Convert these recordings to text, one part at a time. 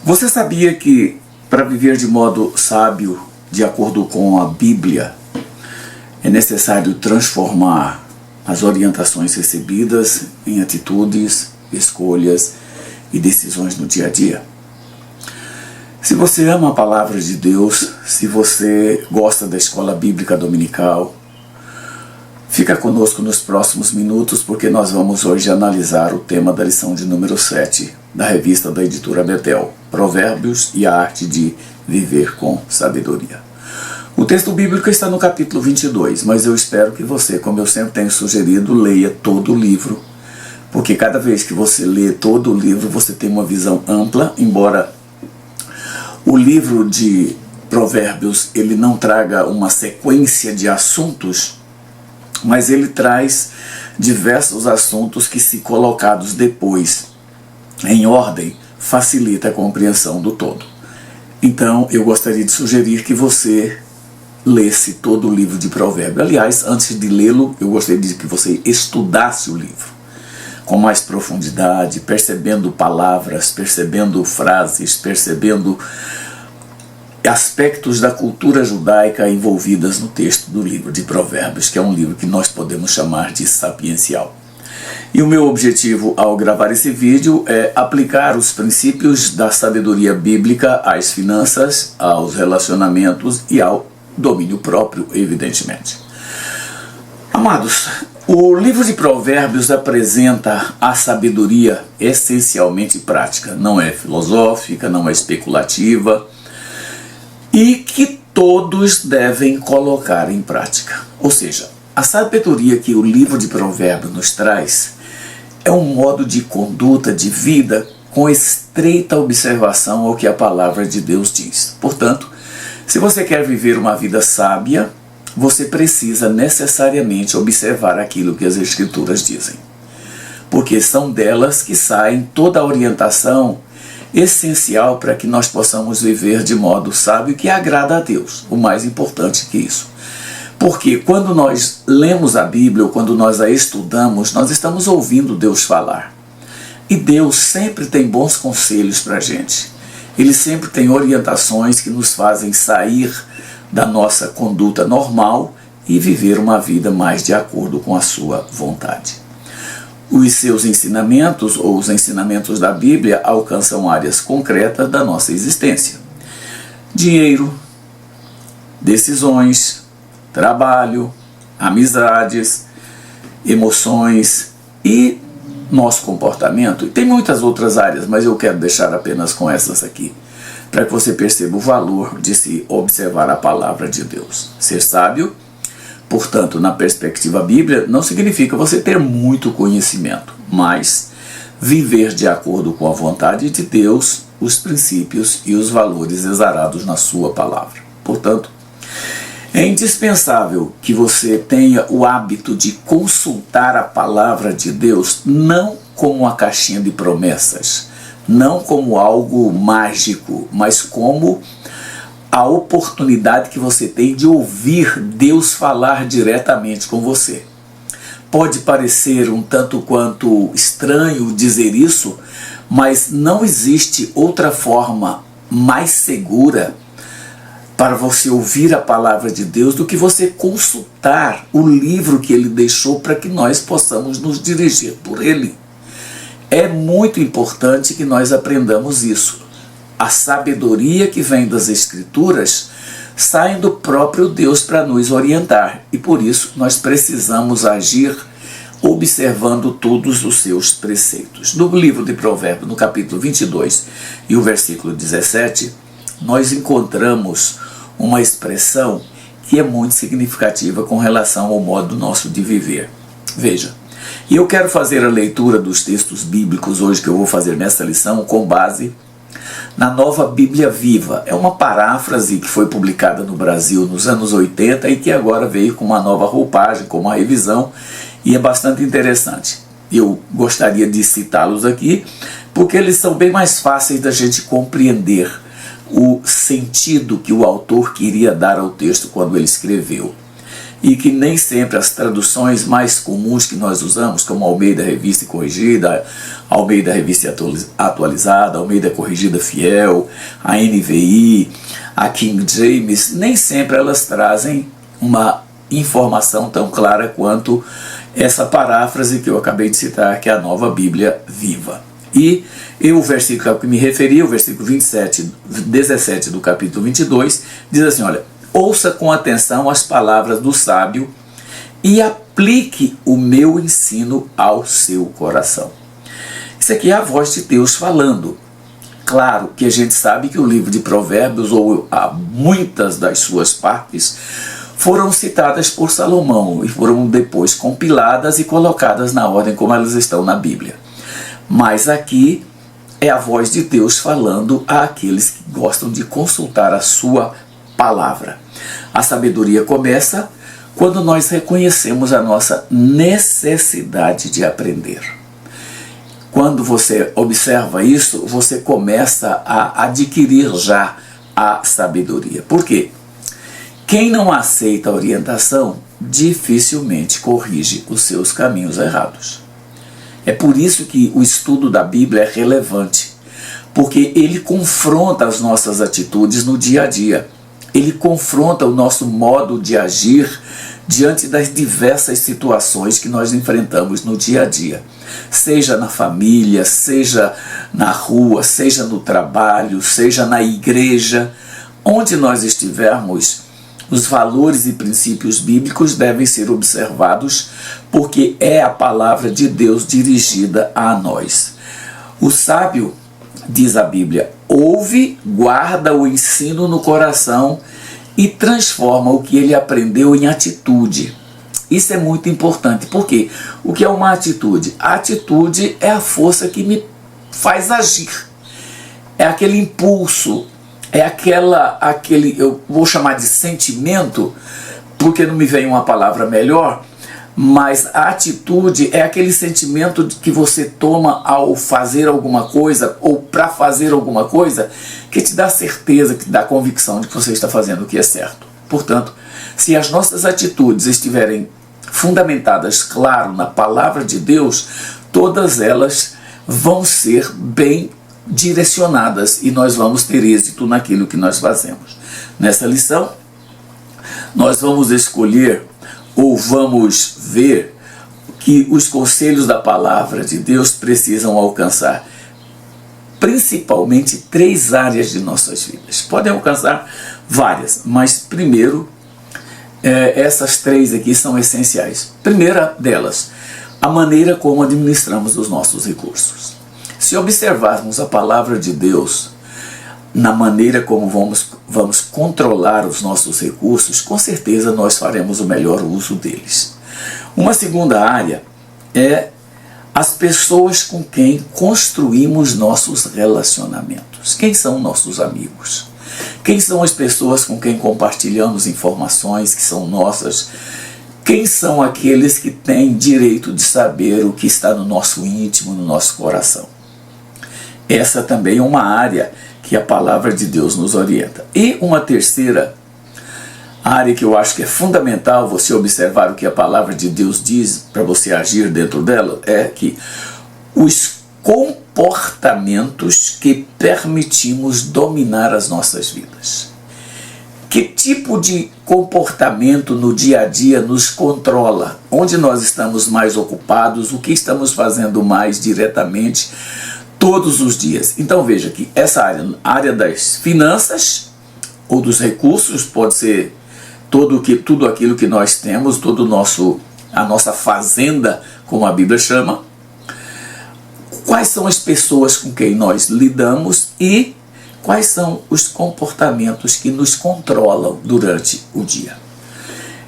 Você sabia que para viver de modo sábio, de acordo com a Bíblia, é necessário transformar as orientações recebidas em atitudes, escolhas e decisões no dia a dia? Se você ama a palavra de Deus, se você gosta da escola bíblica dominical, fica conosco nos próximos minutos, porque nós vamos hoje analisar o tema da lição de número 7 da revista da editora Betel, Provérbios e a arte de viver com sabedoria. O texto bíblico está no capítulo 22, mas eu espero que você, como eu sempre tenho sugerido, leia todo o livro, porque cada vez que você lê todo o livro, você tem uma visão ampla, embora o livro de Provérbios ele não traga uma sequência de assuntos, mas ele traz diversos assuntos que, se colocados depois em ordem, facilita a compreensão do todo. Então eu gostaria de sugerir que você lesse todo o livro de Provérbios. Aliás, antes de lê-lo, eu gostaria de que você estudasse o livro com mais profundidade, percebendo palavras, percebendo frases, percebendo aspectos da cultura judaica envolvidas no texto do livro de Provérbios, que é um livro que nós podemos chamar de sapiencial. E o meu objetivo ao gravar esse vídeo é aplicar os princípios da sabedoria bíblica às finanças, aos relacionamentos e ao domínio próprio, evidentemente. Amados, o livro de Provérbios apresenta a sabedoria essencialmente prática, não é filosófica, não é especulativa, e que todos devem colocar em prática. Ou seja, a sabedoria que o livro de Provérbios nos traz é um modo de conduta, de vida, com estreita observação ao que a palavra de Deus diz. Portanto, se você quer viver uma vida sábia, você precisa necessariamente observar aquilo que as Escrituras dizem, porque são delas que saem toda a orientação essencial para que nós possamos viver de modo sábio que agrada a Deus, o mais importante que isso. Porque quando nós lemos a Bíblia ou quando nós a estudamos, nós estamos ouvindo Deus falar. E Deus sempre tem bons conselhos para a gente. Ele sempre tem orientações que nos fazem sair da nossa conduta normal e viver uma vida mais de acordo com a sua vontade. Os seus ensinamentos, ou os ensinamentos da Bíblia, alcançam áreas concretas da nossa existência. Dinheiro, decisões, trabalho, amizades, emoções e nosso comportamento. E tem muitas outras áreas, mas eu quero deixar apenas com essas aqui, para que você perceba o valor de se observar a palavra de Deus. Ser sábio, portanto, na perspectiva bíblica, não significa você ter muito conhecimento, mas viver de acordo com a vontade de Deus, os princípios e os valores exarados na sua palavra. Portanto, é indispensável que você tenha o hábito de consultar a palavra de Deus não como uma caixinha de promessas, não como algo mágico, mas como a oportunidade que você tem de ouvir Deus falar diretamente com você. Pode parecer um tanto quanto estranho dizer isso, mas não existe outra forma mais segura para você ouvir a palavra de Deus do que você consultar o livro que Ele deixou para que nós possamos nos dirigir por Ele. É muito importante que nós aprendamos isso. A sabedoria que vem das Escrituras sai do próprio Deus para nos orientar. E por isso nós precisamos agir observando todos os seus preceitos. No livro de Provérbios, no capítulo 22 e o versículo 17, nós encontramos uma expressão que é muito significativa com relação ao modo nosso de viver. Veja, e eu quero fazer a leitura dos textos bíblicos hoje que eu vou fazer nessa lição com base na Nova Bíblia Viva. É uma paráfrase que foi publicada no Brasil nos anos 80 e que agora veio com uma nova roupagem, com uma revisão, e é bastante interessante. Eu gostaria de citá-los aqui, porque eles são bem mais fáceis da gente compreender o sentido que o autor queria dar ao texto quando ele escreveu. e que nem sempre as traduções mais comuns que nós usamos, como Almeida Revista e Corrigida, Almeida Revista Atualizada, Almeida Corrigida Fiel, a NVI, a King James, nem sempre elas trazem uma informação tão clara quanto essa paráfrase que eu acabei de citar, que é a Nova Bíblia Viva. E o versículo ao que me referi, o versículo 17 do capítulo 22, diz assim, olha, ouça com atenção as palavras do sábio e aplique o meu ensino ao seu coração. Isso aqui é a voz de Deus falando. Claro que a gente sabe que o livro de Provérbios, ou muitas das suas partes, foram citadas por Salomão e foram depois compiladas e colocadas na ordem como elas estão na Bíblia. Mas aqui é a voz de Deus falando àqueles que gostam de consultar a sua palavra. A sabedoria começa quando nós reconhecemos a nossa necessidade de aprender. Quando você observa isso, você começa a adquirir já a sabedoria. Por quê? Quem não aceita a orientação dificilmente corrige os seus caminhos errados. É por isso que o estudo da Bíblia é relevante, porque ele confronta as nossas atitudes no dia a dia. Ele confronta o nosso modo de agir diante das diversas situações que nós enfrentamos no dia a dia. Seja na família, seja na rua, seja no trabalho, seja na igreja. Onde nós estivermos, os valores e princípios bíblicos devem ser observados, porque é a palavra de Deus dirigida a nós. O sábio, diz a Bíblia, ouve, guarda o ensino no coração e transforma o que ele aprendeu em atitude. Isso é muito importante, porque o que é uma atitude? A atitude é a força que me faz agir, é aquele impulso, é aquele, eu vou chamar de sentimento, porque não me vem uma palavra melhor, mas a atitude é aquele sentimento que você toma ao fazer alguma coisa, ou para fazer alguma coisa, que te dá certeza, que te dá convicção de que você está fazendo o que é certo. Portanto, se as nossas atitudes estiverem fundamentadas, claro, na palavra de Deus, todas elas vão ser bem direcionadas e nós vamos ter êxito naquilo que nós fazemos. Nessa lição, nós vamos escolher ou vamos ver que os conselhos da palavra de Deus precisam alcançar principalmente 3 áreas de nossas vidas. Podem alcançar várias, mas primeiro, essas 3 aqui são essenciais. Primeira delas, a maneira como administramos os nossos recursos. Se observarmos a palavra de Deus na maneira como vamos controlar os nossos recursos, com certeza nós faremos o melhor uso deles. Uma segunda área é as pessoas com quem construímos nossos relacionamentos. Quem são nossos amigos? Quem são as pessoas com quem compartilhamos informações que são nossas? Quem são aqueles que têm direito de saber o que está no nosso íntimo, no nosso coração? Essa também é uma área que a palavra de Deus nos orienta. E uma terceira área que eu acho que é fundamental você observar o que a palavra de Deus diz para você agir dentro dela, é que os comportamentos que permitimos dominar as nossas vidas. Que tipo de comportamento no dia a dia nos controla? Onde nós estamos mais ocupados? O que estamos fazendo mais diretamente todos os dias? Então veja que essa área das finanças ou dos recursos, pode ser tudo aquilo que nós temos, a nossa fazenda, como a Bíblia chama. Quais são as pessoas com quem nós lidamos e quais são os comportamentos que nos controlam durante o dia.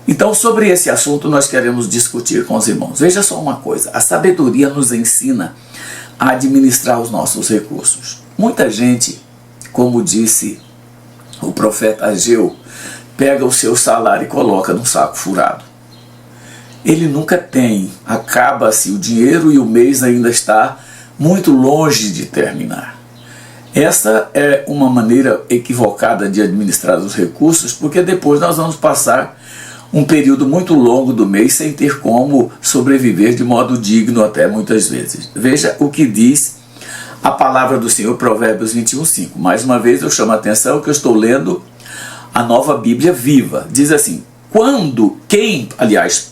Então, sobre esse assunto nós queremos discutir com os irmãos. Veja só uma coisa, a sabedoria nos ensina a administrar os nossos recursos. Muita gente, como disse o profeta Ageu, pega o seu salário e coloca num saco furado. Ele nunca tem, acaba-se o dinheiro e o mês ainda está muito longe de terminar. Essa é uma maneira equivocada de administrar os recursos, porque depois nós vamos passar um período muito longo do mês sem ter como sobreviver de modo digno até muitas vezes. Veja o que diz a palavra do Senhor, Provérbios 21:5. Mais uma vez eu chamo a atenção que eu estou lendo a Nova Bíblia Viva. Diz assim: quem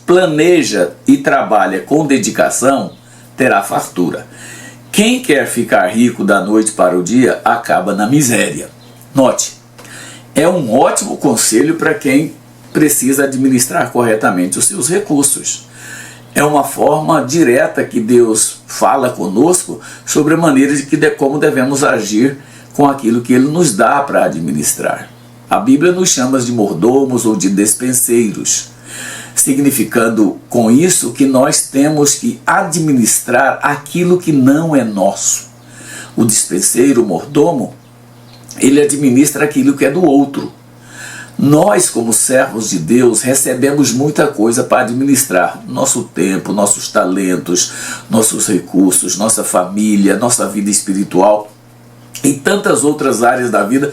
planeja e trabalha com dedicação, terá fartura. Quem quer ficar rico da noite para o dia, acaba na miséria. Note, é um ótimo conselho para quem precisa administrar corretamente os seus recursos. É uma forma direta que Deus fala conosco sobre a maneira de como devemos agir com aquilo que Ele nos dá para administrar. A Bíblia nos chama de mordomos ou de despenseiros, significando com isso que nós temos que administrar aquilo que não é nosso. O dispenseiro, o mordomo, ele administra aquilo que é do outro. Nós, como servos de Deus, recebemos muita coisa para administrar. Nosso tempo, nossos talentos, nossos recursos, nossa família, nossa vida espiritual e tantas outras áreas da vida.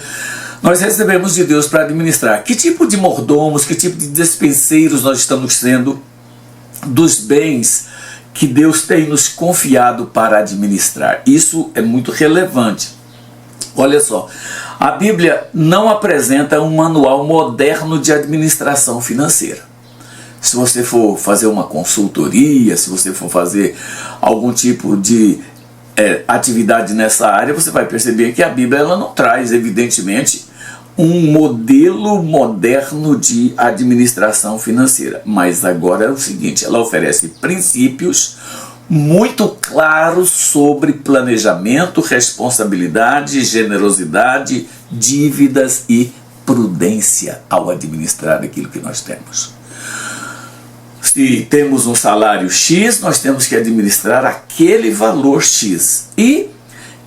Nós recebemos de Deus para administrar. Que tipo de mordomos, que tipo de despenseiros nós estamos sendo dos bens que Deus tem nos confiado para administrar? Isso é muito relevante. Olha só, a Bíblia não apresenta um manual moderno de administração financeira. Se você for fazer uma consultoria, se você for fazer algum tipo de atividade nessa área, você vai perceber que a Bíblia ela não traz, evidentemente, um modelo moderno de administração financeira. Mas agora é o seguinte, ela oferece princípios muito claros sobre planejamento, responsabilidade, generosidade, dívidas e prudência ao administrar aquilo que nós temos. Se temos um salário X, nós temos que administrar aquele valor X. E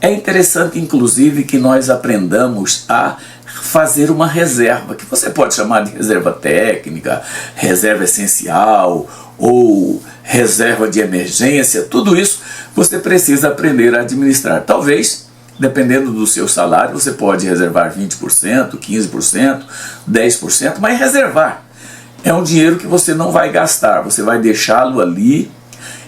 é interessante, inclusive, que nós aprendamos a fazer uma reserva, que você pode chamar de reserva técnica, reserva essencial ou reserva de emergência. Tudo isso você precisa aprender a administrar. Talvez, dependendo do seu salário, você pode reservar 20%, 15%, 10%, mas reservar é um dinheiro que você não vai gastar, você vai deixá-lo ali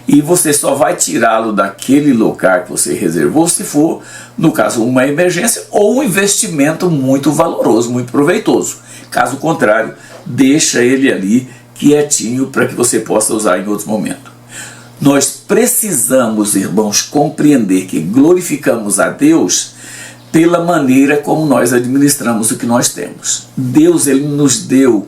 e você só vai tirá-lo daquele lugar que você reservou se for, no caso, uma emergência ou um investimento muito valoroso, muito proveitoso. Caso contrário, deixa ele ali quietinho para que você possa usar em outro momento. Nós precisamos, irmãos, compreender que glorificamos a Deus pela maneira como nós administramos o que nós temos. Deus, Ele nos deu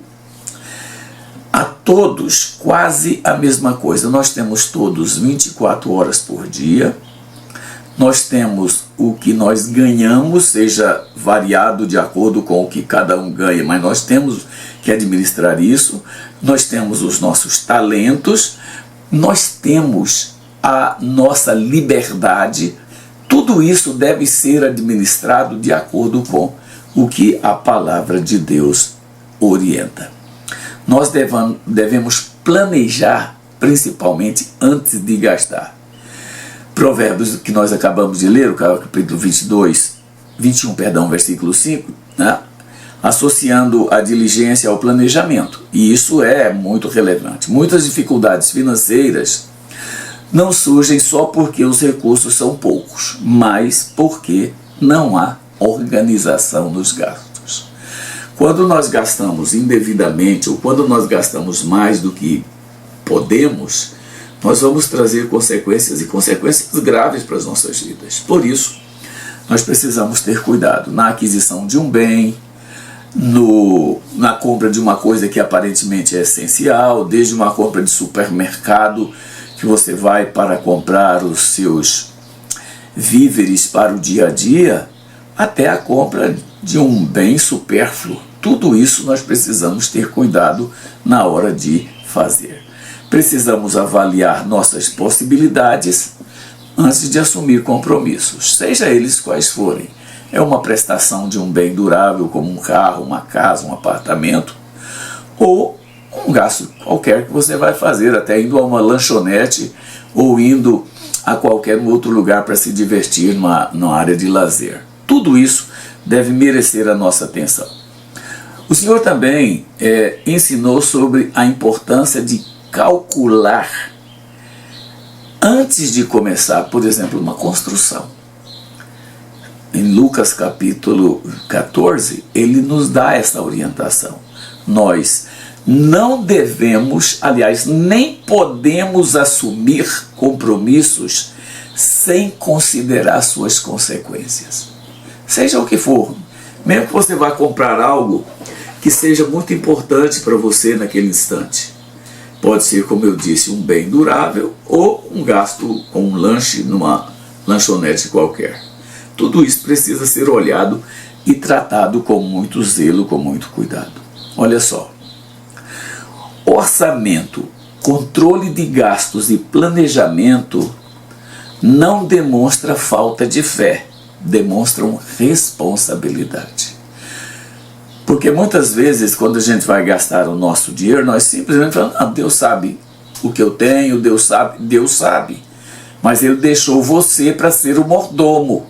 a todos quase a mesma coisa. Nós temos todos 24 horas por dia. Nós temos o que nós ganhamos, seja variado de acordo com o que cada um ganha, mas nós temos que administrar isso. Nós temos os nossos talentos, nós temos a nossa liberdade. Tudo isso deve ser administrado de acordo com o que a palavra de Deus orienta. Nós devemos planejar, principalmente antes de gastar. Provérbios, que nós acabamos de ler, o capítulo 21, versículo 5, né? Associando a diligência ao planejamento. E isso é muito relevante. Muitas dificuldades financeiras não surgem só porque os recursos são poucos, mas porque não há organização nos gastos. Quando nós gastamos indevidamente ou quando nós gastamos mais do que podemos, nós vamos trazer consequências e consequências graves para as nossas vidas. Por isso, nós precisamos ter cuidado na aquisição de um bem, na compra de uma coisa que aparentemente é essencial, desde uma compra de supermercado, que você vai para comprar os seus víveres para o dia a dia, até a compra de um bem supérfluo. Tudo isso nós precisamos ter cuidado na hora de fazer. Precisamos avaliar nossas possibilidades antes de assumir compromissos, seja eles quais forem. É uma prestação de um bem durável, como um carro, uma casa, um apartamento, ou um gasto qualquer que você vai fazer, até indo a uma lanchonete ou indo a qualquer outro lugar para se divertir numa área de lazer. Tudo isso deve merecer a nossa atenção. O Senhor também ensinou sobre a importância de calcular antes de começar, por exemplo, uma construção. Em Lucas capítulo 14, ele nos dá essa orientação. Nós não devemos, aliás, nem podemos assumir compromissos sem considerar suas consequências. Seja o que for, mesmo que você vá comprar algo que seja muito importante para você naquele instante. Pode ser, como eu disse, um bem durável ou um gasto com um lanche numa lanchonete qualquer. Tudo isso precisa ser olhado e tratado com muito zelo, com muito cuidado. Olha só, orçamento, controle de gastos e planejamento não demonstra falta de fé, demonstram responsabilidade. Porque muitas vezes, quando a gente vai gastar o nosso dinheiro, nós simplesmente falamos, Deus sabe o que eu tenho, Deus sabe. Mas Ele deixou você para ser o mordomo,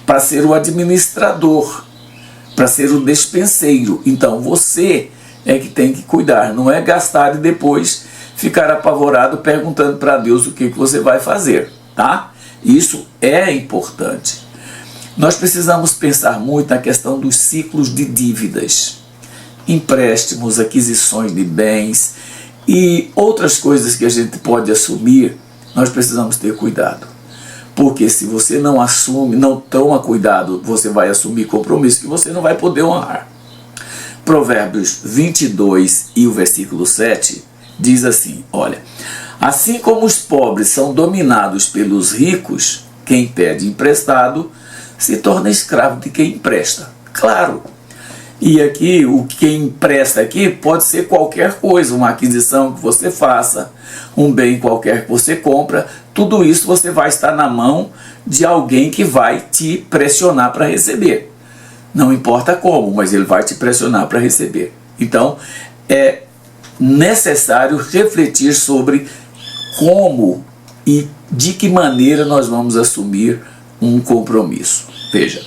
para ser o administrador, para ser o despenseiro. Então você é que tem que cuidar, não é gastar e depois ficar apavorado perguntando para Deus o que você vai fazer, tá? Isso é importante. Nós precisamos pensar muito na questão dos ciclos de dívidas, empréstimos, aquisições de bens e outras coisas que a gente pode assumir. Nós precisamos ter cuidado, porque se você não assume, não toma cuidado, você vai assumir compromisso que você não vai poder honrar. Provérbios 22 e o versículo 7 diz assim, olha, assim como os pobres são dominados pelos ricos, quem pede emprestado se torna escravo de quem empresta. Claro. E aqui, o que empresta aqui pode ser qualquer coisa, uma aquisição que você faça, um bem qualquer que você compra, tudo isso você vai estar na mão de alguém que vai te pressionar para receber. Não importa como, mas ele vai te pressionar para receber. Então, é necessário refletir sobre como e de que maneira nós vamos assumir um compromisso. Veja,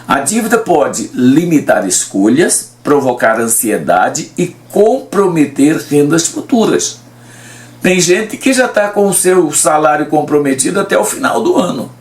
a dívida pode limitar escolhas, provocar ansiedade e comprometer rendas futuras. Tem gente que já está com o seu salário comprometido até o final do ano.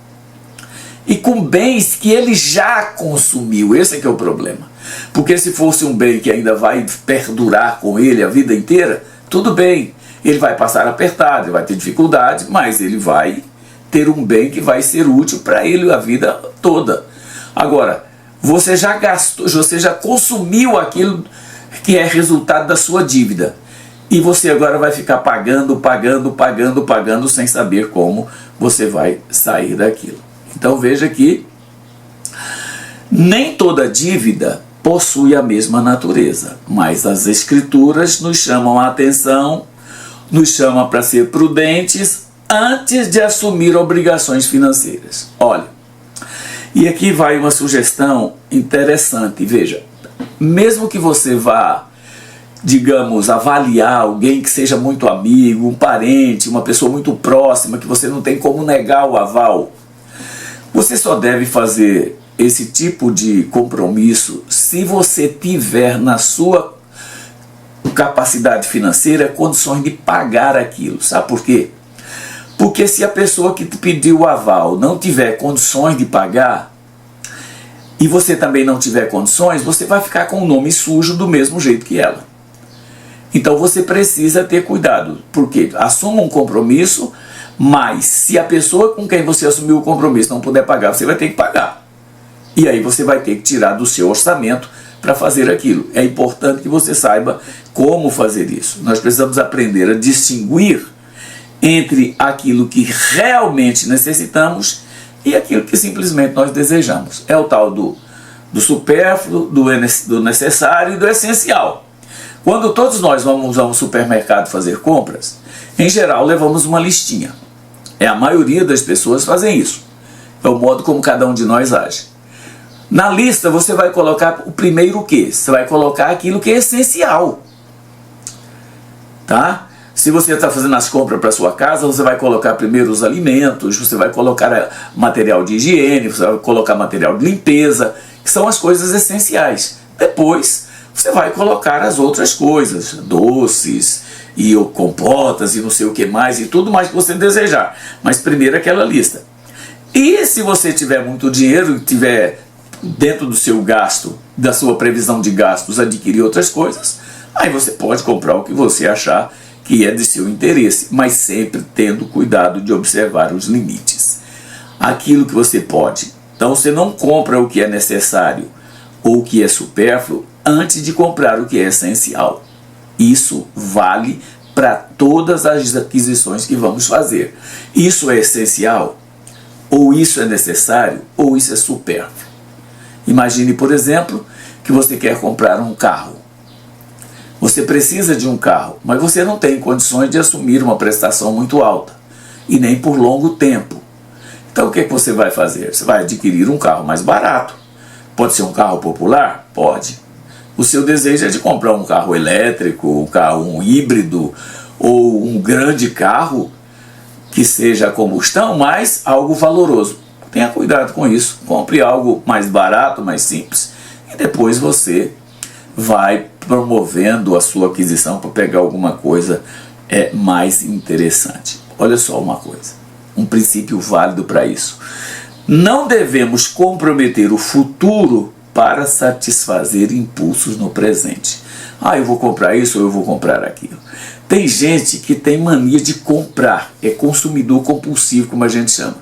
E com bens que ele já consumiu, esse é que é o problema. Porque se fosse um bem que ainda vai perdurar com ele a vida inteira, tudo bem, ele vai passar apertado, ele vai ter dificuldade, mas ele vai ter um bem que vai ser útil para ele a vida toda. Agora, você já gastou, você já consumiu aquilo que é resultado da sua dívida. E você agora vai ficar pagando sem saber como você vai sair daquilo. Então veja que nem toda dívida possui a mesma natureza, mas as Escrituras nos chamam a atenção, nos chamam para ser prudentes antes de assumir obrigações financeiras. Olha, e aqui vai uma sugestão interessante, veja, mesmo que você vá, digamos, avaliar alguém que seja muito amigo, um parente, uma pessoa muito próxima, que você não tem como negar o aval, você só deve fazer esse tipo de compromisso se você tiver na sua capacidade financeira condições de pagar aquilo. Sabe por quê? Porque se a pessoa que te pediu o aval não tiver condições de pagar e você também não tiver condições, você vai ficar com o nome sujo do mesmo jeito que ela. Então você precisa ter cuidado, porque assuma um compromisso, mas se a pessoa com quem você assumiu o compromisso não puder pagar, você vai ter que pagar. E aí você vai ter que tirar do seu orçamento para fazer aquilo. É importante que você saiba como fazer isso. Nós precisamos aprender a distinguir entre aquilo que realmente necessitamos e aquilo que simplesmente nós desejamos. É o tal do supérfluo, do necessário e do essencial. Quando todos nós vamos a um supermercado fazer compras, em geral levamos uma listinha. A maioria das pessoas fazem isso. É o modo como cada um de nós age. Na lista você vai colocar o primeiro o quê? Você vai colocar aquilo que é essencial. Tá? Se você está fazendo as compras para sua casa, você vai colocar primeiro os alimentos, você vai colocar material de higiene, você vai colocar material de limpeza, que são as coisas essenciais. Depois, você vai colocar as outras coisas, doces e compotas e não sei o que mais e tudo mais que você desejar. Mas primeiro aquela lista. E se você tiver muito dinheiro e tiver dentro do seu gasto, da sua previsão de gastos, adquirir outras coisas, aí você pode comprar o que você achar que é de seu interesse, mas sempre tendo cuidado de observar os limites. Aquilo que você pode. Então você não compra o que é necessário ou o que é supérfluo antes de comprar o que é essencial. Isso vale para todas as aquisições que vamos fazer. Isso é essencial? Ou isso é necessário? Ou isso é supérfluo? Imagine, por exemplo, que você quer comprar um carro. Você precisa de um carro, mas você não tem condições de assumir uma prestação muito alta, e nem por longo tempo. Então o que você vai fazer? Você vai adquirir um carro mais barato. Pode ser um carro popular? Pode. O seu desejo é de comprar um carro elétrico, um híbrido, ou um grande carro que seja a combustão, mas algo valoroso. Tenha cuidado com isso. Compre algo mais barato, mais simples, e depois você vai promovendo a sua aquisição para pegar alguma coisa mais interessante. Olha só uma coisa, um princípio válido para isso. Não devemos comprometer o futuro para satisfazer impulsos no presente. Eu vou comprar isso ou eu vou comprar aquilo. Tem gente que tem mania de comprar, é consumidor compulsivo, como a gente chama.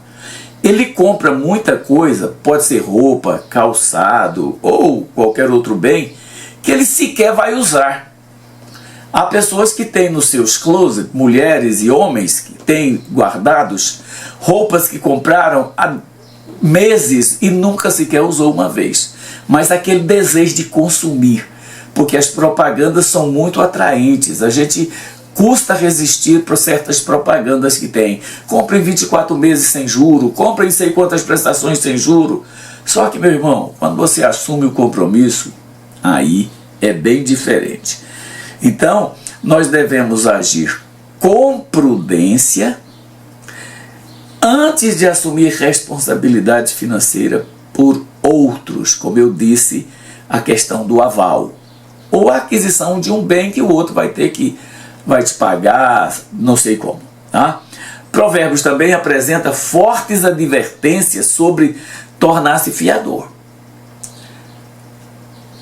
Ele compra muita coisa, pode ser roupa, calçado ou qualquer outro bem, que ele sequer vai usar. Há pessoas que têm nos seus closets, mulheres e homens, que têm guardados roupas que compraram há meses e nunca sequer usou uma vez. Mas aquele desejo de consumir, porque as propagandas são muito atraentes, a gente custa resistir para certas propagandas que tem. Compre em 24 meses sem juro, compre em sei quantas prestações sem juro. Só que, meu irmão, quando você assume o compromisso, aí é bem diferente. Então, nós devemos agir com prudência antes de assumir responsabilidade financeira por outros, como eu disse, a questão do aval, ou a aquisição de um bem que o outro vai te pagar, não sei como. Tá? Provérbios também apresenta fortes advertências sobre tornar-se fiador.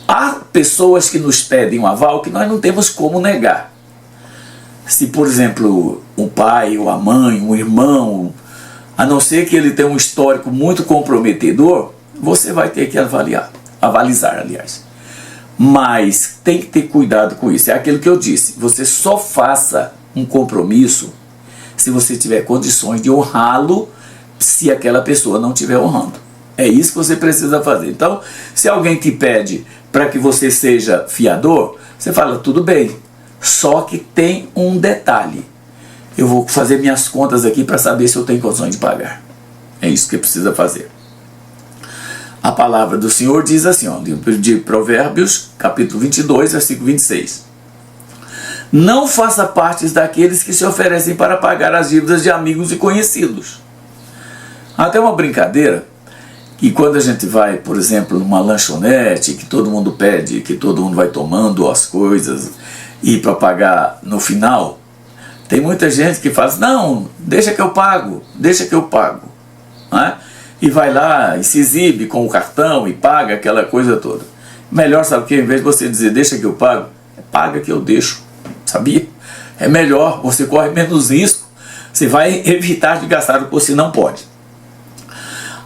Há pessoas que nos pedem um aval que nós não temos como negar. Se, por exemplo, um pai ou a mãe, um irmão, a não ser que ele tenha um histórico muito comprometedor, você vai ter que avalizar, aliás. Mas tem que ter cuidado com isso. É aquilo que eu disse. Você só faça um compromisso se você tiver condições de honrá-lo, se aquela pessoa não estiver honrando. É isso que você precisa fazer. Então, se alguém te pede para que você seja fiador, você fala, tudo bem, só que tem um detalhe. Eu vou fazer minhas contas aqui para saber se eu tenho condições de pagar. É isso que precisa fazer. A palavra do Senhor diz assim, livro de Provérbios, capítulo 22, versículo 26. Não faça parte daqueles que se oferecem para pagar as dívidas de amigos e conhecidos. Até uma brincadeira, que quando a gente vai, por exemplo, numa lanchonete, que todo mundo pede, que todo mundo vai tomando as coisas, e para pagar no final, tem muita gente que fala assim, não, deixa que eu pago, né? E vai lá e se exibe com o cartão e paga aquela coisa toda. Melhor, sabe o que? Em vez de você dizer, deixa que eu pago, paga que eu deixo, sabia? É melhor, você corre menos risco, você vai evitar de gastar o que você não pode.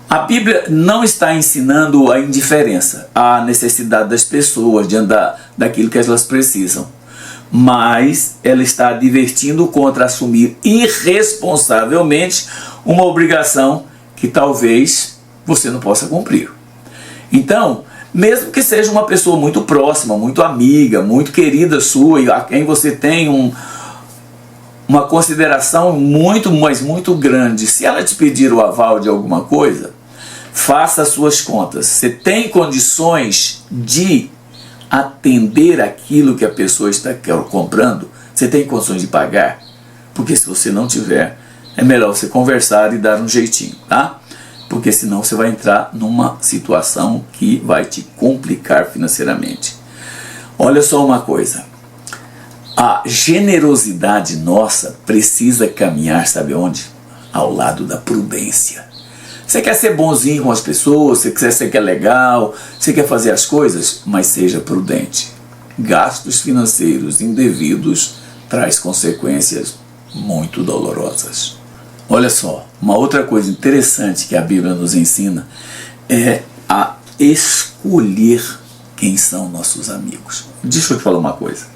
A Bíblia não está ensinando a indiferença, a necessidade das pessoas diante daquilo que elas precisam, mas ela está advertindo contra assumir irresponsavelmente uma obrigação que talvez você não possa cumprir. Então, mesmo que seja uma pessoa muito próxima, muito amiga, muito querida sua, e a quem você tem uma consideração muito, mas muito grande, se ela te pedir o aval de alguma coisa, faça as suas contas. Você tem condições de atender aquilo que a pessoa está comprando? Você tem condições de pagar? Porque se você não tiver, é melhor você conversar e dar um jeitinho, tá? Porque senão você vai entrar numa situação que vai te complicar financeiramente. Olha só uma coisa. A generosidade nossa precisa caminhar, sabe onde? Ao lado da prudência. Você quer ser bonzinho com as pessoas, você quer legal, você quer fazer as coisas, mas seja prudente. Gastos financeiros indevidos traz consequências muito dolorosas. Olha só, uma outra coisa interessante que a Bíblia nos ensina é a escolher quem são nossos amigos. Deixa eu te falar uma coisa.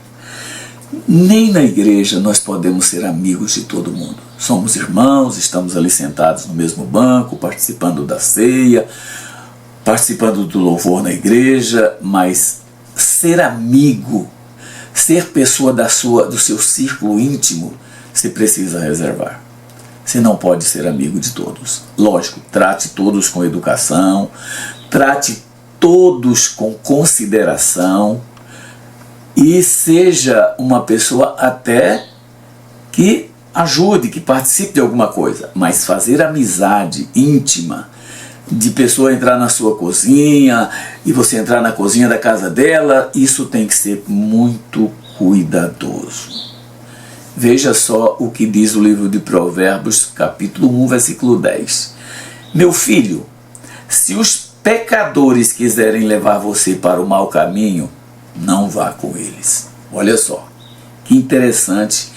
Nem na igreja nós podemos ser amigos de todo mundo. Somos irmãos, estamos ali sentados no mesmo banco, participando da ceia, participando do louvor na igreja, mas ser amigo, ser pessoa do seu círculo íntimo, você precisa reservar. Você não pode ser amigo de todos. Lógico, trate todos com educação, trate todos com consideração e seja uma pessoa até que ajude, que participe de alguma coisa. Mas fazer amizade íntima, de pessoa entrar na sua cozinha e você entrar na cozinha da casa dela, isso tem que ser muito cuidadoso. Veja só o que diz o livro de Provérbios, capítulo 1, versículo 10. Meu filho, se os pecadores quiserem levar você para o mau caminho, não vá com eles. Olha só, que interessante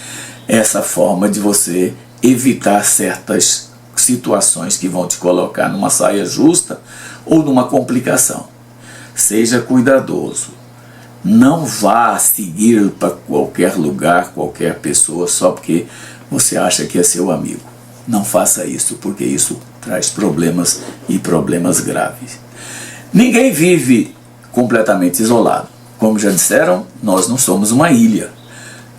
essa forma de você evitar certas situações que vão te colocar numa saia justa ou numa complicação. Seja cuidadoso. Não vá seguir para qualquer lugar, qualquer pessoa, só porque você acha que é seu amigo. Não faça isso, porque isso traz problemas e problemas graves. Ninguém vive completamente isolado. Como já disseram, nós não somos uma ilha.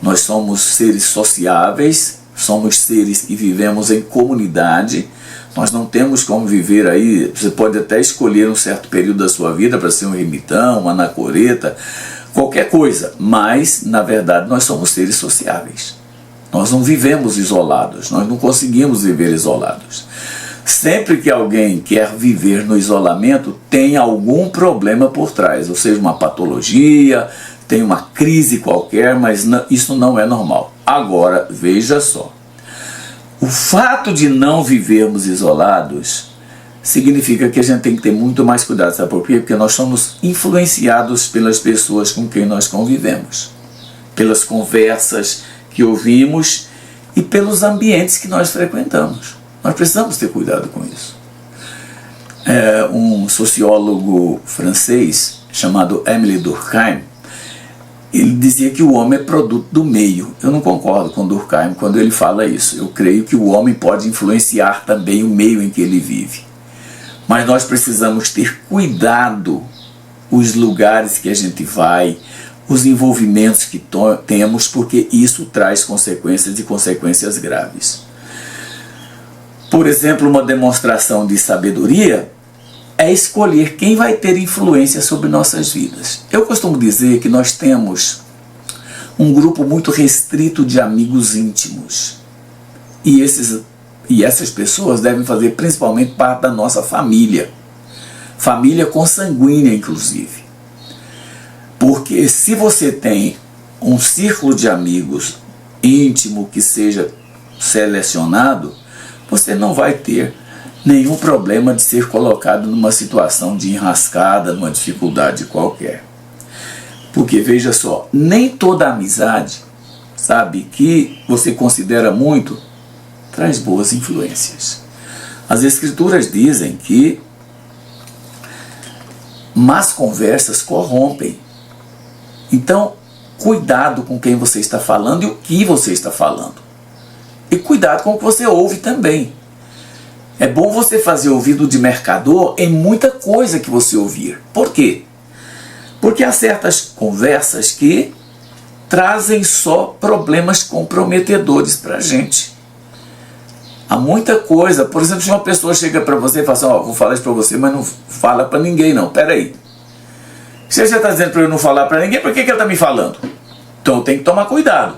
Nós somos seres sociáveis, somos seres que vivemos em comunidade. Nós não temos como viver aí. Você pode até escolher um certo período da sua vida para ser um ermitão, uma anacoreta, qualquer coisa, mas na verdade nós somos seres sociáveis. Nós não vivemos isolados, nós não conseguimos viver isolados. Sempre que alguém quer viver no isolamento, tem algum problema por trás, ou seja, uma patologia, tem uma crise qualquer, mas isso não é normal. Agora, veja só, o fato de não vivermos isolados significa que a gente tem que ter muito mais cuidado, sabe por quê? Porque nós somos influenciados pelas pessoas com quem nós convivemos, pelas conversas que ouvimos e pelos ambientes que nós frequentamos. Nós precisamos ter cuidado com isso. Um sociólogo francês chamado Émile Durkheim, ele dizia que o homem é produto do meio. Eu não concordo com Durkheim quando ele fala isso. Eu creio que o homem pode influenciar também o meio em que ele vive. Mas nós precisamos ter cuidado os lugares que a gente vai, os envolvimentos que temos, porque isso traz consequências e consequências graves. Por exemplo, uma demonstração de sabedoria é escolher quem vai ter influência sobre nossas vidas. Eu costumo dizer que nós temos um grupo muito restrito de amigos íntimos. E essas pessoas devem fazer principalmente parte da nossa família. Família consanguínea, inclusive. Porque se você tem um círculo de amigos íntimo que seja selecionado, você não vai ter nenhum problema de ser colocado numa situação de enrascada, numa dificuldade qualquer. Porque, veja só, nem toda amizade, sabe, que você considera muito, traz boas influências. As Escrituras dizem que más conversas corrompem. Então, cuidado com quem você está falando e o que você está falando. E cuidado com o que você ouve também. É bom você fazer ouvido de mercador em muita coisa que você ouvir. Por quê? Porque há certas conversas que trazem só problemas comprometedores para a gente. Há muita coisa. Por exemplo, se uma pessoa chega para você e fala assim, vou falar isso para você, mas não fala para ninguém não. Peraí. Se você está dizendo para eu não falar para ninguém, por que ele está me falando? Então tem que tomar cuidado.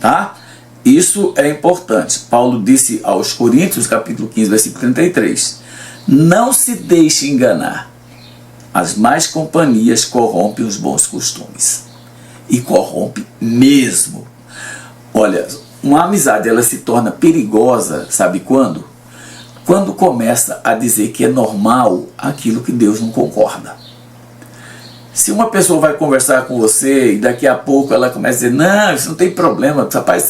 Tá? Isso é importante. Paulo disse aos Coríntios, capítulo 15, versículo 33. Não se deixe enganar. as más companhias corrompem os bons costumes. E corrompe mesmo. Olha, uma amizade ela se torna perigosa, sabe quando? Quando começa a dizer que é normal aquilo que Deus não concorda. Se uma pessoa vai conversar com você e daqui a pouco ela começa a dizer, não, isso não tem problema, rapaz,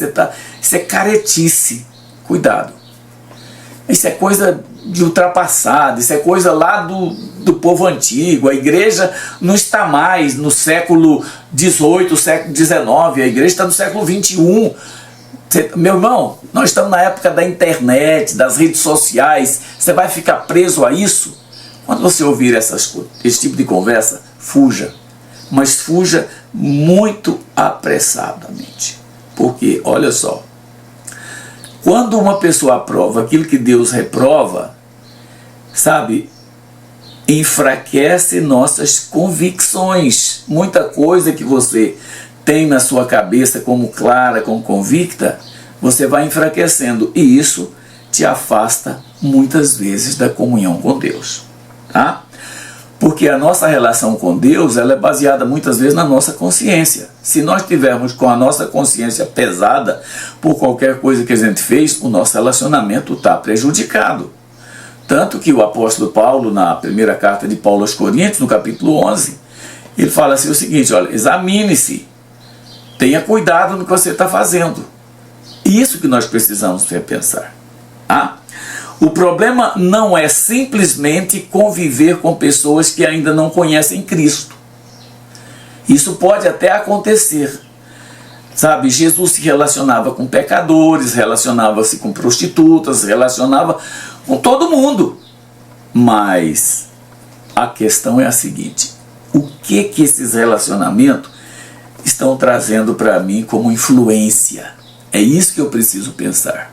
isso é caretice. Cuidado. Isso é coisa de ultrapassado, isso é coisa lá do povo antigo. A igreja não está mais no século XVIII, século XIX, a igreja está no século XXI. Meu irmão, nós estamos na época da internet, das redes sociais. Você vai ficar preso a isso? Quando você ouvir esse tipo de conversa, fuja. Mas fuja muito apressadamente. Porque, olha só, quando uma pessoa aprova aquilo que Deus reprova, sabe, enfraquece nossas convicções. Muita coisa que você tem na sua cabeça como clara, como convicta, você vai enfraquecendo. E isso te afasta muitas vezes da comunhão com Deus. Tá? Porque a nossa relação com Deus ela é baseada muitas vezes na nossa consciência. Se nós tivermos com a nossa consciência pesada por qualquer coisa que a gente fez, o nosso relacionamento está prejudicado. Tanto que o apóstolo Paulo, na primeira carta de Paulo aos Coríntios, no capítulo 11, ele fala assim o seguinte, olha, examine-se, tenha cuidado no que você está fazendo. Isso que nós precisamos repensar. Tá? O problema não é simplesmente conviver com pessoas que ainda não conhecem Cristo. Isso pode até acontecer. Sabe, Jesus se relacionava com pecadores, relacionava-se com prostitutas, relacionava com todo mundo. Mas a questão é a seguinte, o que esses relacionamentos estão trazendo para mim como influência? É isso que eu preciso pensar.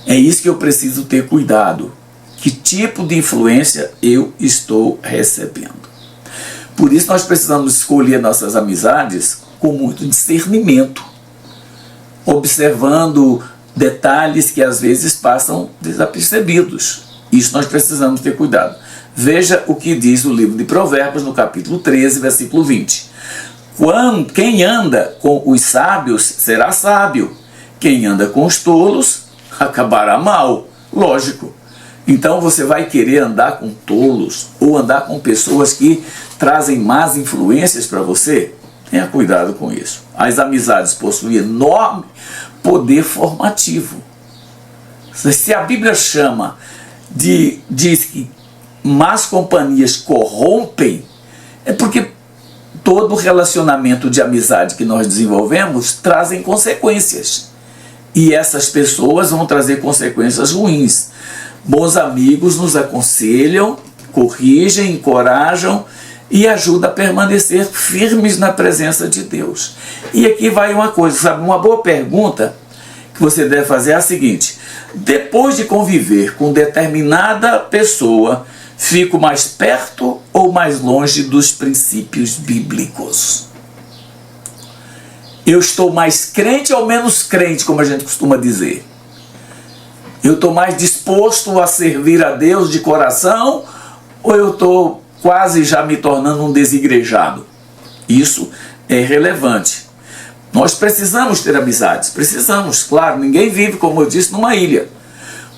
É isso que eu preciso ter cuidado. Que tipo de influência eu estou recebendo? Por isso nós precisamos escolher nossas amizades com muito discernimento, observando detalhes que às vezes passam desapercebidos. Isso nós precisamos ter cuidado. Veja o que diz o livro de Provérbios no capítulo 13, versículo 20. Quem anda com os sábios será sábio. Quem anda com os tolos acabará mal, lógico. Então você vai querer andar com tolos ou andar com pessoas que trazem más influências para você? Tenha cuidado com isso. As amizades possuem enorme poder formativo. Se a Bíblia diz que más companhias corrompem, é porque todo relacionamento de amizade que nós desenvolvemos trazem consequências. E essas pessoas vão trazer consequências ruins. Bons amigos nos aconselham, corrigem, encorajam e ajudam a permanecer firmes na presença de Deus. E aqui vai uma coisa, sabe? Uma boa pergunta que você deve fazer é a seguinte: depois de conviver com determinada pessoa, fico mais perto ou mais longe dos princípios bíblicos? Eu estou mais crente ou menos crente, como a gente costuma dizer? Eu estou mais disposto a servir a Deus de coração ou eu estou quase já me tornando um desigrejado? Isso é relevante. Nós precisamos ter amizades, precisamos, claro, ninguém vive, como eu disse, numa ilha.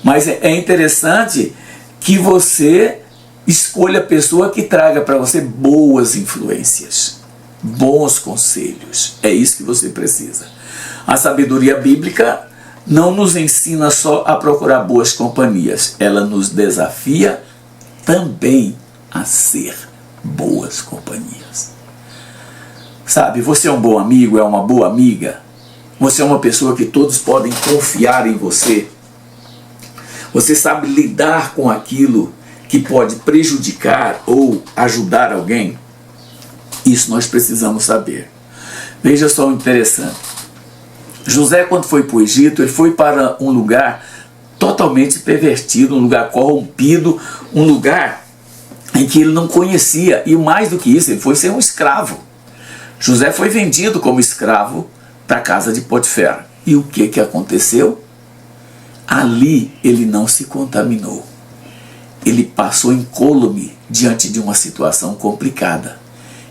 Mas é interessante que você escolha a pessoa que traga para você boas influências. Bons conselhos, é isso que você precisa. A sabedoria bíblica não nos ensina só a procurar boas companhias, ela nos desafia também a ser boas companhias. Sabe, você é um bom amigo, é uma boa amiga, você é uma pessoa que todos podem confiar em você, você sabe lidar com aquilo que pode prejudicar ou ajudar alguém. Isso nós precisamos saber. Veja só o interessante. José, quando foi para o Egito, ele foi para um lugar totalmente pervertido, um lugar corrompido, um lugar em que ele não conhecia. E mais do que isso, ele foi ser um escravo. José foi vendido como escravo para a casa de Potifar. E o que aconteceu? Ali ele não se contaminou. Ele passou incólume diante de uma situação complicada.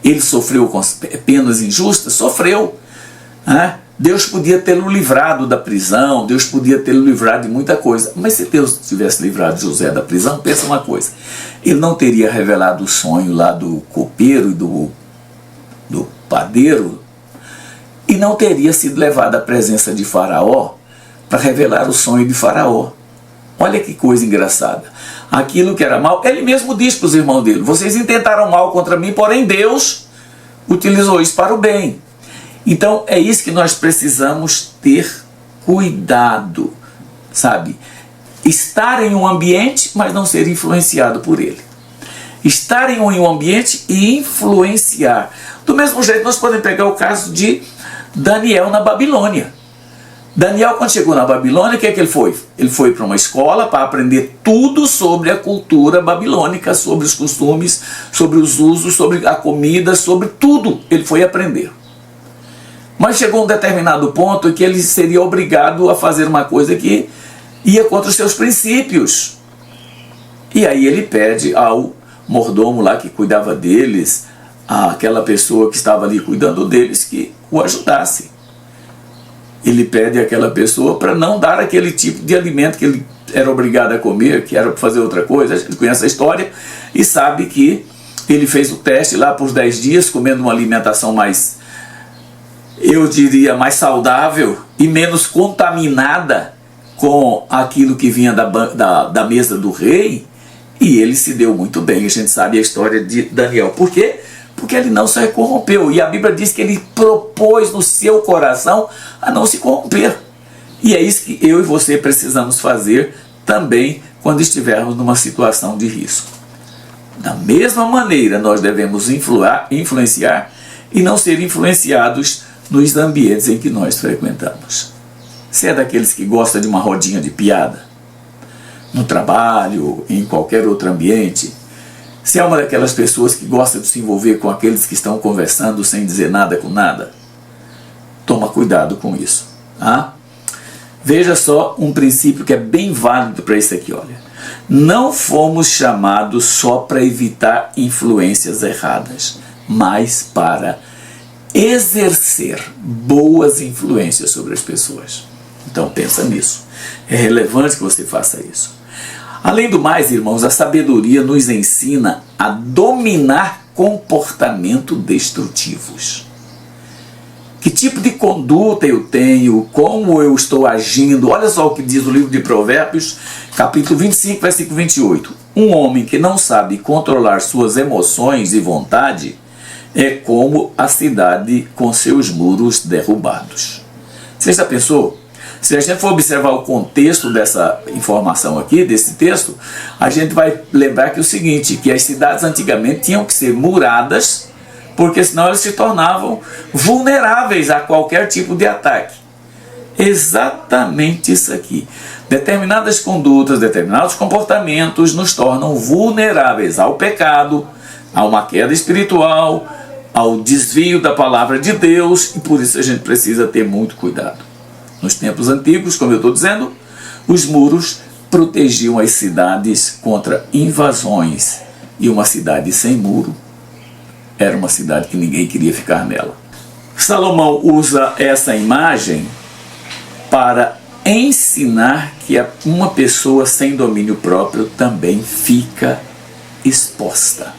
Ele sofreu com penas injustas? Sofreu. Né? Deus podia tê-lo livrado da prisão, Deus podia tê-lo livrado de muita coisa. Mas se Deus tivesse livrado José da prisão, pensa uma coisa, ele não teria revelado o sonho lá do copeiro e do padeiro, e não teria sido levado à presença de Faraó para revelar o sonho de Faraó. Olha que coisa engraçada. Aquilo que era mal, ele mesmo diz para os irmãos dele: vocês intentaram mal contra mim, porém Deus utilizou isso para o bem. Então é isso que nós precisamos ter cuidado, sabe? Estar em um ambiente, mas não ser influenciado por ele. Estar em um ambiente e influenciar. Do mesmo jeito, nós podemos pegar o caso de Daniel na Babilônia. Daniel, quando chegou na Babilônia, o que é que ele foi? Ele foi para uma escola para aprender tudo sobre a cultura babilônica, sobre os costumes, sobre os usos, sobre a comida, sobre tudo. Ele foi aprender. Mas chegou um determinado ponto em que ele seria obrigado a fazer uma coisa que ia contra os seus princípios. E aí ele pede ao mordomo lá que cuidava deles, àquela pessoa que estava ali cuidando deles, que o ajudasse. Ele pede àquela pessoa para não dar aquele tipo de alimento que ele era obrigado a comer, que era para fazer outra coisa. A gente conhece a história e sabe que ele fez o teste lá por 10 dias, comendo uma alimentação mais, eu diria, mais saudável e menos contaminada com aquilo que vinha da mesa do rei, e ele se deu muito bem. A gente sabe a história de Daniel. Por quê? Porque ele não se corrompeu, e a Bíblia diz que ele propôs no seu coração a não se corromper. E é isso que eu e você precisamos fazer também quando estivermos numa situação de risco. Da mesma maneira, nós devemos influenciar e não ser influenciados nos ambientes em que nós frequentamos. Se é daqueles que gosta de uma rodinha de piada, no trabalho, em qualquer outro ambiente, se é uma daquelas pessoas que gosta de se envolver com aqueles que estão conversando sem dizer nada com nada, toma cuidado com isso. Tá? Veja só um princípio que é bem válido para isso aqui. Olha. Não fomos chamados só para evitar influências erradas, mas para exercer boas influências sobre as pessoas. Então pensa nisso. É relevante que você faça isso. Além do mais, irmãos, a sabedoria nos ensina a dominar comportamentos destrutivos. Que tipo de conduta eu tenho? Como eu estou agindo? Olha só o que diz o livro de Provérbios, capítulo 25, versículo 28. Um homem que não sabe controlar suas emoções e vontade é como a cidade com seus muros derrubados. Você já pensou? Se a gente for observar o contexto dessa informação aqui, desse texto, a gente vai lembrar que é o seguinte, que as cidades antigamente tinham que ser muradas, porque senão elas se tornavam vulneráveis a qualquer tipo de ataque. Exatamente isso aqui. Determinadas condutas, determinados comportamentos nos tornam vulneráveis ao pecado, a uma queda espiritual, ao desvio da palavra de Deus, e por isso a gente precisa ter muito cuidado. Nos tempos antigos, como eu estou dizendo, os muros protegiam as cidades contra invasões, e uma cidade sem muro era uma cidade que ninguém queria ficar nela. Salomão usa essa imagem para ensinar que uma pessoa sem domínio próprio também fica exposta,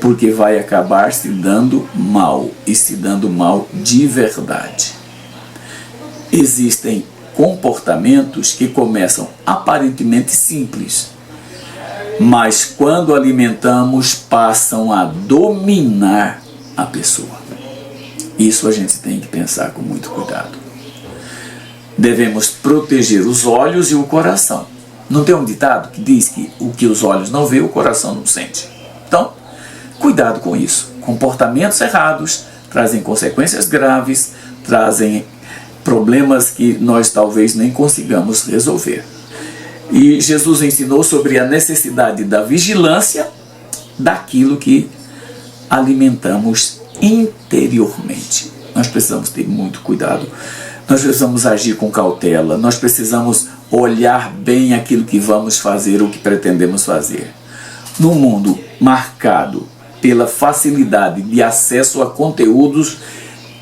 porque vai acabar se dando mal, e se dando mal de verdade. Existem comportamentos que começam aparentemente simples, mas quando alimentamos passam a dominar a pessoa. Isso a gente tem que pensar com muito cuidado. Devemos proteger os olhos e o coração. Não tem um ditado que diz que o que os olhos não vê, o coração não sente? Então, cuidado com isso. Comportamentos errados trazem consequências graves, trazem problemas que nós talvez nem consigamos resolver. E Jesus ensinou sobre a necessidade da vigilância daquilo que alimentamos interiormente. Nós precisamos ter muito cuidado, nós precisamos agir com cautela, nós precisamos olhar bem aquilo que vamos fazer ou que pretendemos fazer. num mundo marcado pela facilidade de acesso a conteúdos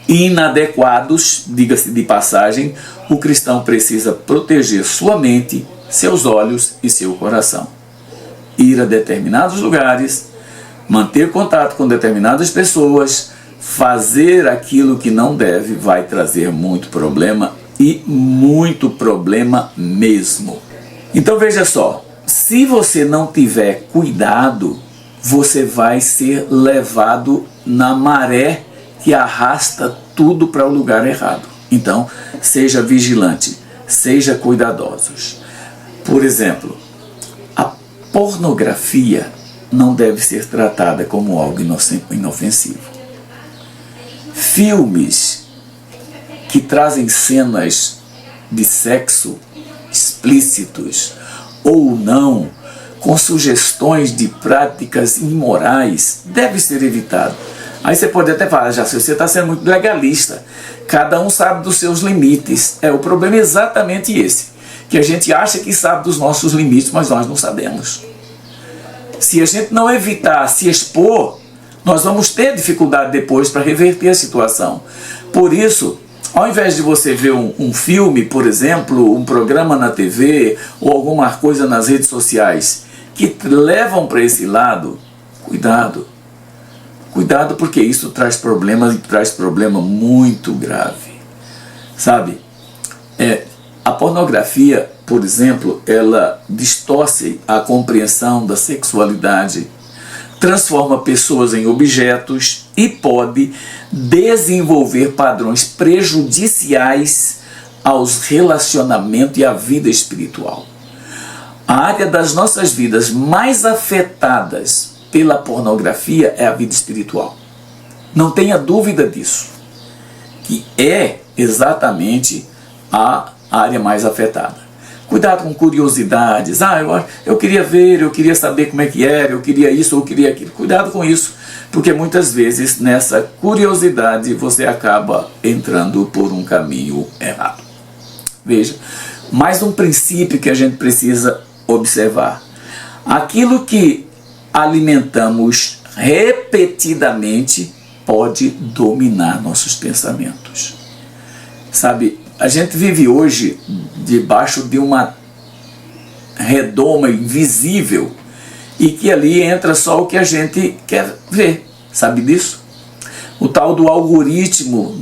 inadequados, diga-se de passagem, o cristão precisa proteger sua mente, seus olhos e seu coração. Ir a determinados lugares, manter contato com determinadas pessoas, fazer aquilo que não deve vai trazer muito problema, e muito problema mesmo. Então veja só, se você não tiver cuidado, você vai ser levado na maré que arrasta tudo para o lugar errado. Então, seja vigilante, seja cuidadosos. Por exemplo, a pornografia não deve ser tratada como algo inofensivo. Filmes que trazem cenas de sexo explícitos ou não, com sugestões de práticas imorais, deve ser evitado. Aí você pode até falar, já se você está sendo muito legalista, cada um sabe dos seus limites. O problema é exatamente esse, que a gente acha que sabe dos nossos limites, mas nós não sabemos. Se a gente não evitar se expor, nós vamos ter dificuldade depois para reverter a situação. Por isso, ao invés de você ver um filme, por exemplo, um programa na TV ou alguma coisa nas redes sociais que levam para esse lado, cuidado. Cuidado, porque isso traz problemas e traz problema muito grave. Sabe? A pornografia, por exemplo, ela distorce a compreensão da sexualidade, transforma pessoas em objetos e pode desenvolver padrões prejudiciais aos relacionamentos e à vida espiritual. A área das nossas vidas mais afetadas pela pornografia é a vida espiritual. Não tenha dúvida disso, que é exatamente a área mais afetada. Cuidado com curiosidades. Eu queria ver, eu queria saber como é que era, eu queria isso, eu queria aquilo. Cuidado com isso, porque muitas vezes nessa curiosidade você acaba entrando por um caminho errado. Veja, mais um princípio que a gente precisa observar. Aquilo que alimentamos repetidamente pode dominar nossos pensamentos. Sabe, a gente vive hoje debaixo de uma redoma invisível e que ali entra só o que a gente quer ver. Sabe disso? O tal do algoritmo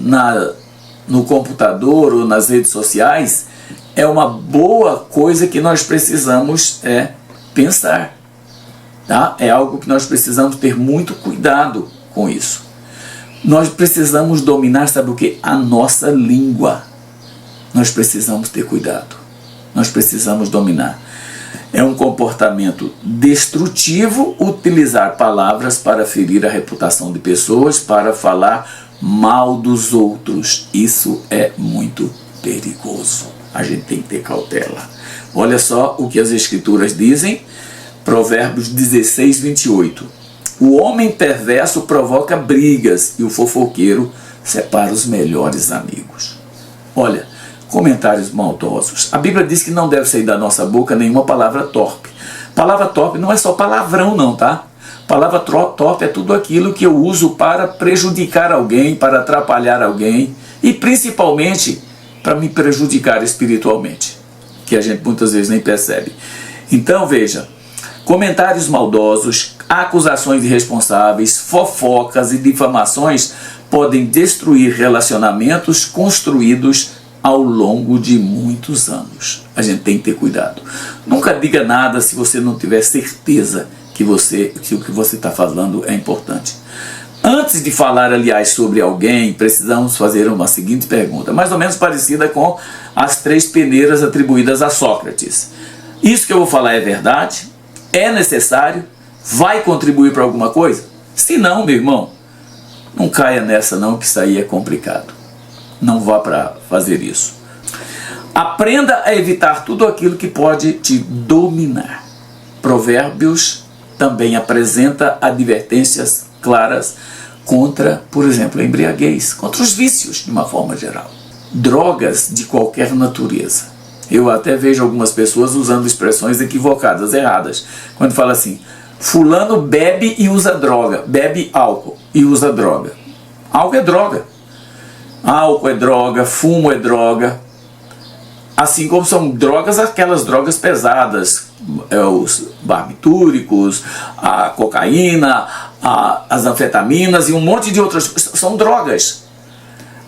no computador ou nas redes sociais é uma boa coisa que nós precisamos pensar. Tá? É algo que nós precisamos ter muito cuidado com isso. Nós precisamos dominar, sabe o que? A nossa língua. Nós precisamos ter cuidado. Nós precisamos dominar. É um comportamento destrutivo utilizar palavras para ferir a reputação de pessoas, para falar mal dos outros. Isso é muito perigoso. A gente tem que ter cautela. Olha só o que as Escrituras dizem. Provérbios 16, 28. O homem perverso provoca brigas e o fofoqueiro separa os melhores amigos. Olha, comentários maldosos. A Bíblia diz que não deve sair da nossa boca nenhuma palavra torpe. Palavra torpe não é só palavrão não, tá? Palavra torpe é tudo aquilo que eu uso para prejudicar alguém, para atrapalhar alguém e principalmente para me prejudicar espiritualmente, que a gente muitas vezes nem percebe. Então veja, comentários maldosos, acusações irresponsáveis, fofocas e difamações podem destruir relacionamentos construídos ao longo de muitos anos. A gente tem que ter cuidado. Nunca diga nada se você não tiver certeza que o que você está falando é importante. Antes de falar, aliás, sobre alguém, precisamos fazer uma seguinte pergunta, mais ou menos parecida com as 3 peneiras atribuídas a Sócrates. Isso que eu vou falar é verdade? É necessário? Vai contribuir para alguma coisa? Se não, meu irmão, não caia nessa não, que isso aí é complicado. Não vá para fazer isso. Aprenda a evitar tudo aquilo que pode te dominar. Provérbios também apresenta advertências claras contra, por exemplo, a embriaguez, contra os vícios de uma forma geral. Drogas de qualquer natureza. Eu até vejo algumas pessoas usando expressões equivocadas, erradas, quando fala assim, fulano bebe e usa droga, bebe álcool e usa droga. Álcool é droga. Álcool é droga, fumo é droga. Assim como são drogas, aquelas drogas pesadas, os barbitúricos, a cocaína, as anfetaminas e um monte de outras coisas. São drogas.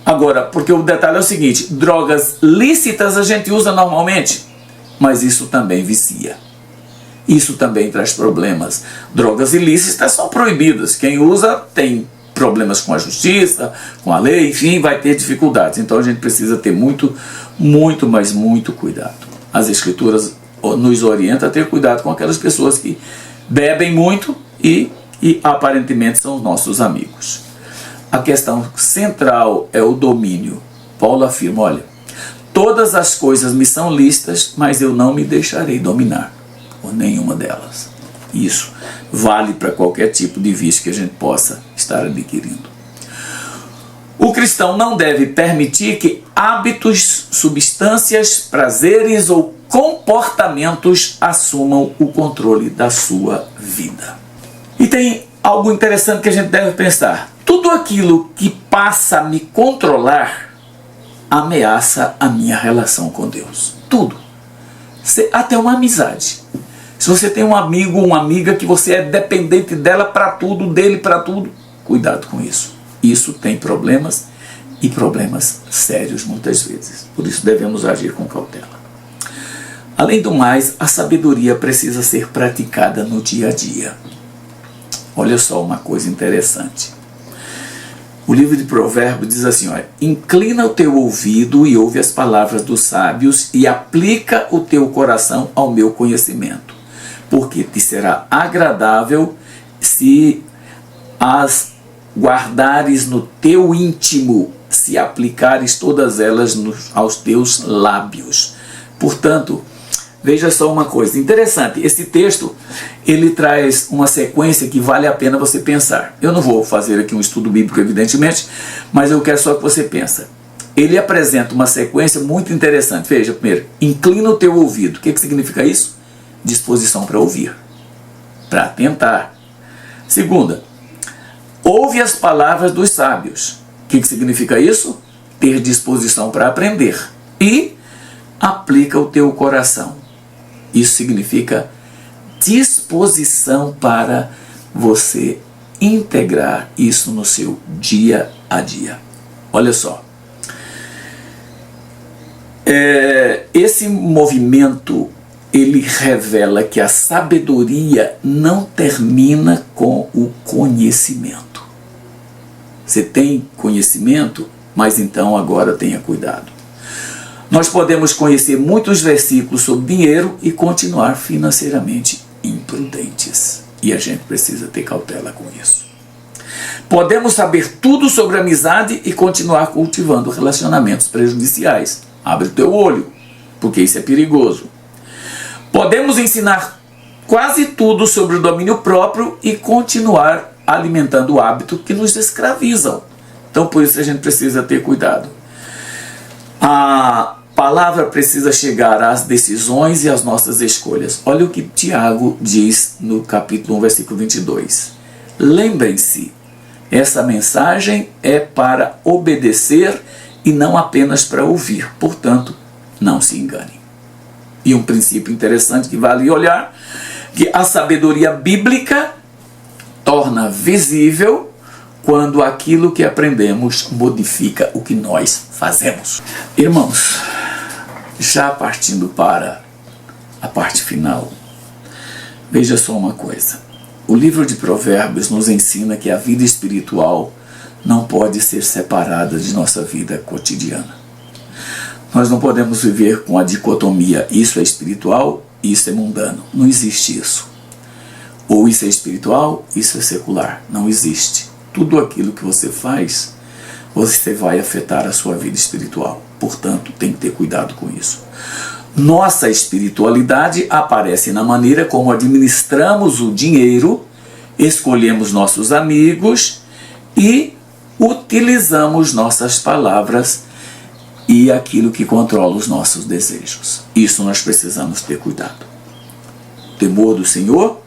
Agora, porque o detalhe é o seguinte, drogas lícitas a gente usa normalmente, mas isso também vicia. Isso também traz problemas. Drogas ilícitas são proibidas. Quem usa tem problemas com a justiça, com a lei, enfim, vai ter dificuldades. Então a gente precisa ter muito cuidado. As Escrituras nos orientam a ter cuidado com aquelas pessoas que bebem muito e aparentemente são nossos amigos. A questão central é o domínio. Paulo afirma, olha, todas as coisas me são lícitas, mas eu não me deixarei dominar por nenhuma delas. Isso vale para qualquer tipo de vício que a gente possa estar adquirindo. O cristão não deve permitir que hábitos, substâncias, prazeres ou comportamentos assumam o controle da sua vida. E tem algo interessante que a gente deve pensar. Tudo aquilo que passa a me controlar ameaça a minha relação com Deus. Tudo. Até uma amizade. Se você tem um amigo ou uma amiga que você é dependente dela para tudo, dele para tudo, cuidado com isso. Isso tem problemas e problemas sérios muitas vezes. Por isso devemos agir com cautela. Além do mais, a sabedoria precisa ser praticada no dia a dia. Olha só uma coisa interessante. O livro de Provérbios diz assim, olha, inclina o teu ouvido e ouve as palavras dos sábios e aplica o teu coração ao meu conhecimento, porque te será agradável se as guardares no teu íntimo, se aplicares todas elas aos teus lábios. Portanto, veja só uma coisa interessante, esse texto ele traz uma sequência que vale a pena você pensar. Eu não vou fazer aqui um estudo bíblico, evidentemente, mas eu quero só que você pense. Ele apresenta uma sequência muito interessante. Veja, primeiro, inclina o teu ouvido. O que significa isso? Disposição para ouvir, para atentar. Segunda, ouve as palavras dos sábios. O que significa isso? Ter disposição para aprender. E aplica o teu coração. Isso significa disposição para você integrar isso no seu dia a dia. Olha só. Esse movimento, ele revela que a sabedoria não termina com o conhecimento. Você tem conhecimento, mas então agora tenha cuidado. Nós podemos conhecer muitos versículos sobre dinheiro e continuar financeiramente imprudentes. E a gente precisa ter cautela com isso. Podemos saber tudo sobre amizade e continuar cultivando relacionamentos prejudiciais. Abre o teu olho, porque isso é perigoso. Podemos ensinar quase tudo sobre o domínio próprio e continuar alimentando hábitos que nos escravizam. Então, por isso a gente precisa ter cuidado. A palavra precisa chegar às decisões e às nossas escolhas. Olha o que Tiago diz no capítulo 1, versículo 22. Lembrem-se, essa mensagem é para obedecer e não apenas para ouvir. Portanto, não se engane. E um princípio interessante que vale olhar, que a sabedoria bíblica torna visível quando aquilo que aprendemos modifica o que nós fazemos. Irmãos, já partindo para a parte final, veja só uma coisa. O livro de Provérbios nos ensina que a vida espiritual não pode ser separada de nossa vida cotidiana. Nós não podemos viver com a dicotomia, isso é espiritual, isso é mundano. Não existe isso. Ou isso é espiritual, isso é secular. Não existe. Tudo aquilo que você faz, você vai afetar a sua vida espiritual. Portanto, tem que ter cuidado com isso. Nossa espiritualidade aparece na maneira como administramos o dinheiro, escolhemos nossos amigos e utilizamos nossas palavras e aquilo que controla os nossos desejos. Isso nós precisamos ter cuidado. O temor do Senhor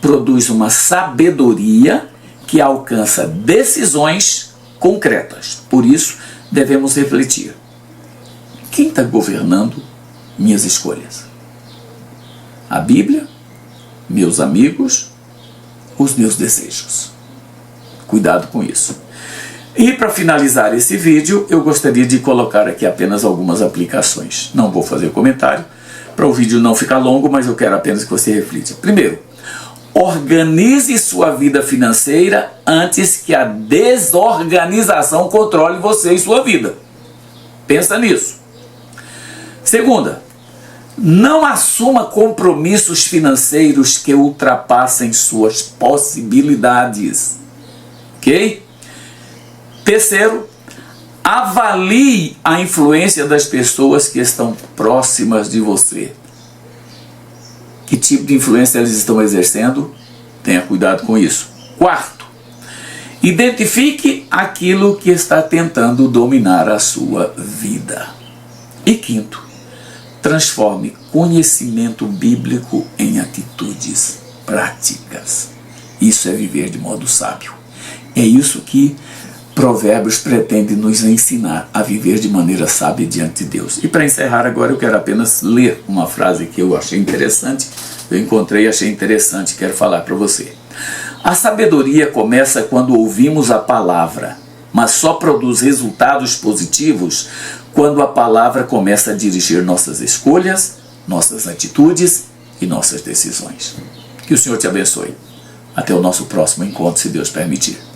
produz uma sabedoria que alcança decisões concretas. Por isso, devemos refletir. Quem está governando minhas escolhas? A Bíblia, meus amigos, os meus desejos. Cuidado com isso. E para finalizar esse vídeo, eu gostaria de colocar aqui apenas algumas aplicações. Não vou fazer comentário, para o vídeo não ficar longo, mas eu quero apenas que você reflita. Primeiro, organize sua vida financeira antes que a desorganização controle você e sua vida. Pensa nisso. Segunda, não assuma compromissos financeiros que ultrapassem suas possibilidades. Ok? Terceiro, avalie a influência das pessoas que estão próximas de você. Que tipo de influência eles estão exercendo? Tenha cuidado com isso. Quarto, identifique aquilo que está tentando dominar a sua vida. E quinto, transforme conhecimento bíblico em atitudes práticas. Isso é viver de modo sábio. É isso que Provérbios pretende nos ensinar a viver de maneira sábia diante de Deus. E para encerrar agora eu quero apenas ler uma frase que eu achei interessante. Eu encontrei e achei interessante, quero falar para você. A sabedoria começa quando ouvimos a palavra, mas só produz resultados positivos quando a palavra começa a dirigir nossas escolhas, nossas atitudes e nossas decisões. Que o Senhor te abençoe. Até o nosso próximo encontro, se Deus permitir.